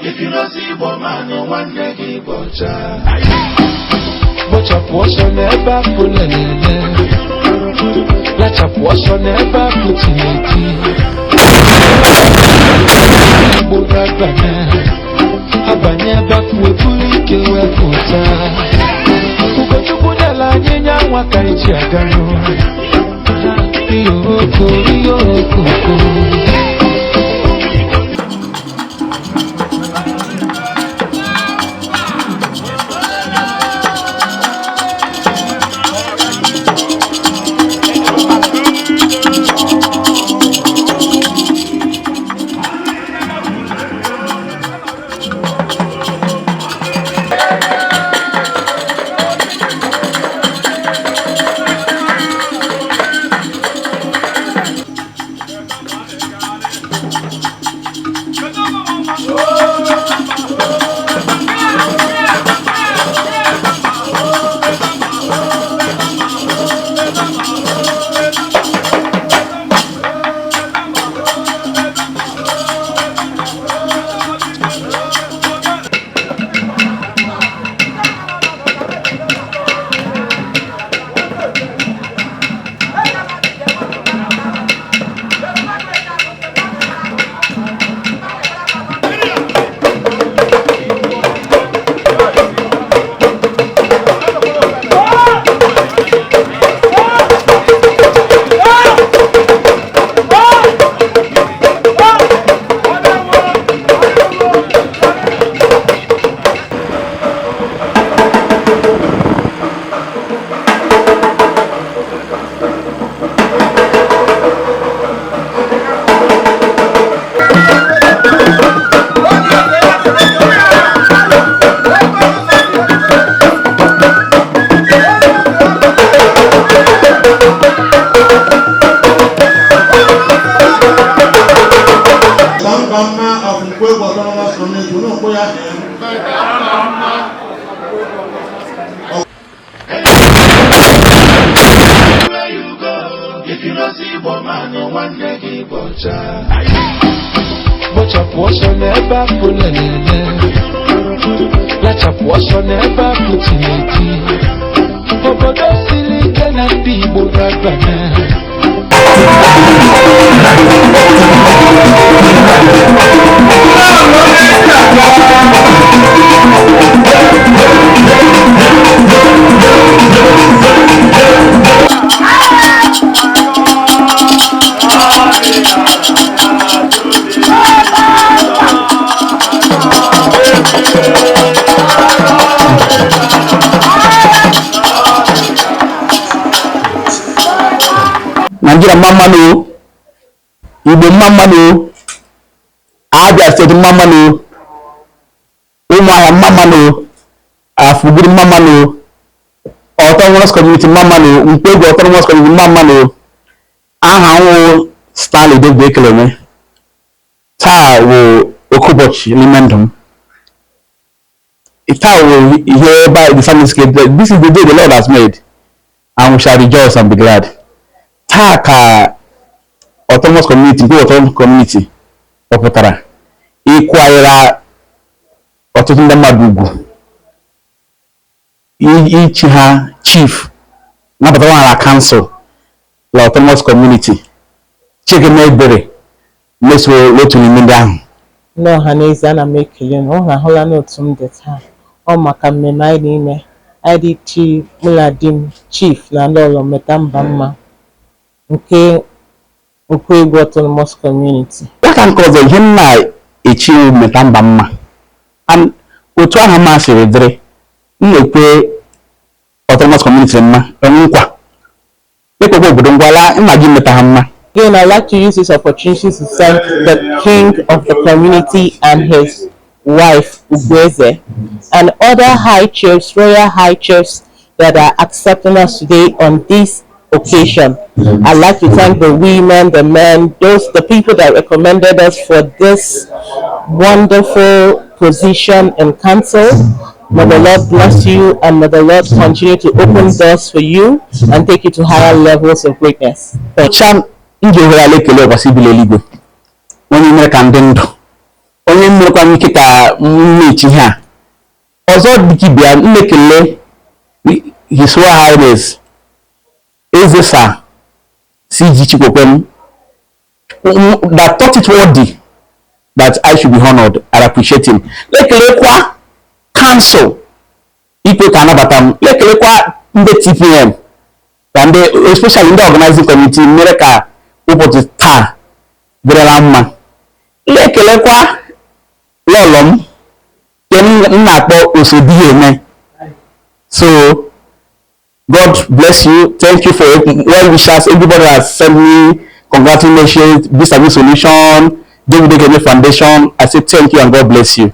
If you don't see one man, you one day butcher. Much of what's on ever full and let's have what's on ever put in Abanya back with Pulike Wekota. Ukotubudala Nyanya Wakaichiagano. Yoko. If you don't see one man, you one day butcher. Much of what's on ever full and let's have what's on ever put in Obodo Silike na people Nigeria mamano, Igbo mamano, Abia State mamano, Umuahia mamano, Afugiri mamano, Autonomous Community mamano, Mpego Autonomous Community mamano, Aha Stanley de Ekeleme, Ta wo Okubochi Limendum. Ita wo hereby the family scape. This is the day the Lord has made, and we shall rejoice and be glad. Taka autonomous community, go autonomous community, opotara. Equira autonomous madugu. Each ha chief, not the one council, the autonomous community. Check it maybe. Let's go to the No, Hanezana make you know, I hold on to the time. Oh, Macame, my name, IDT Muladim Chief, Landolo Metambama. Okay, autonomous community. That can cause a him like a chill Metambama. And what one Hamas redre, you pay autonomous community, ma, and people go to imagine Metahama. Again, I'd like to use this opportunity to thank the king of the community and his wife, Ugweze, and other high chiefs, royal high chiefs that are accepting us today on this occasion. I'd like to thank the women, the men, the people that recommended us for this wonderful position in council. May the Lord bless you, and may the Lord continue to open doors for you and take you to higher levels of greatness. Thank you. Inge wala lekele possible ligo. Onye mere ka ndendo. Onye mere nyekwa m ike ka mmechi ihe a ọzọ dịkibịa mmekele His Royal Highness Ezesa CG Chikwokwem that thought it worthy that I should be honored. I appreciate him. Lekelekwa council ikwe ka anabata m. Lekelekwa ndị TPM ka ndị especially ndị organizing committee mere ka ụbọchị taa dịrịla mma. Lekelekwa lọlọ m nke m na-akpọ Osodieme. So God bless you. Thank you for well wishes. Everybody has sent me congratulations. This is a new solution. David Ekeleme Foundation. I say thank you and God bless you.